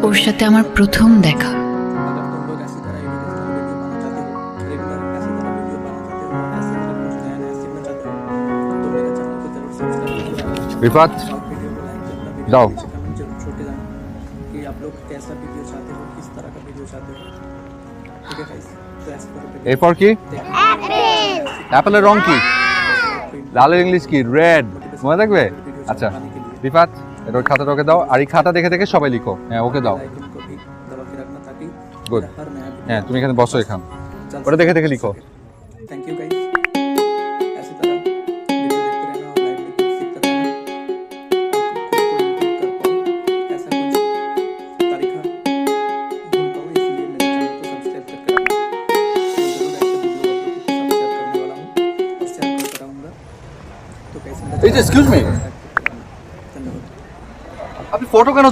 ওর সাথে আমার প্রথম দেখা। अगर तुम लोग ऐसी तरह एजुकेशनल वीडियो बनाना चाहते हो, रेगुलर ऐसी तरह वीडियो बनाना चाहते हो, ऐसी तरह कुछ नया नया सीखना चाहते हो, तो मेरे चैनल को जरूर सब्सक्राइब करो। रिफात और वीडियो को लाइक करना, वीडियो जाओ। को नीचे कमेंट जरूर छोड़ के जाना कि आप लोग कैसा वीडियो चाहते हो, किस तरह का वीडियो चाहते हो। ठीक है गाइस, तो ऐसे करो। এরপর কি অ্যাপেলের রং কি লালের ইংলিশ কি রেড মনে থাকবে আচ্ছা রিফাত এটা ওই খাতাটা ওকে দাও আর এই খাতা দেখে দেখে সবাই লিখো হ্যাঁ ওকে দাও आइकन को भी दबा के रखना ताकि गुड मेरा हर नया वीडियो হ্যাঁ তুমি এখানে বসো এখানে जल्द ওটা से দেখে जल्द দেখে पहुंच লিখো सके। थैंक यू गाइस, ऐसी तरह वीडियो देखते रहना और लाइव में कुछ सीखते रहना और खुद को इम्प्रूव कर पाओ, ऐसा कुछ तरीका ढूंढ पाओ, इसलिए मेरे चैनल को सब्सक्राइब करके रखना। मैं जरूर ऐसे वीडियो आप लोगों को सब्सक्राइब करने वाला हूँ और शेयर करता रहूँगा। तो कैसे এই যে এক্সকিউজ মি धन्यवाद। আপনি ফটো কেন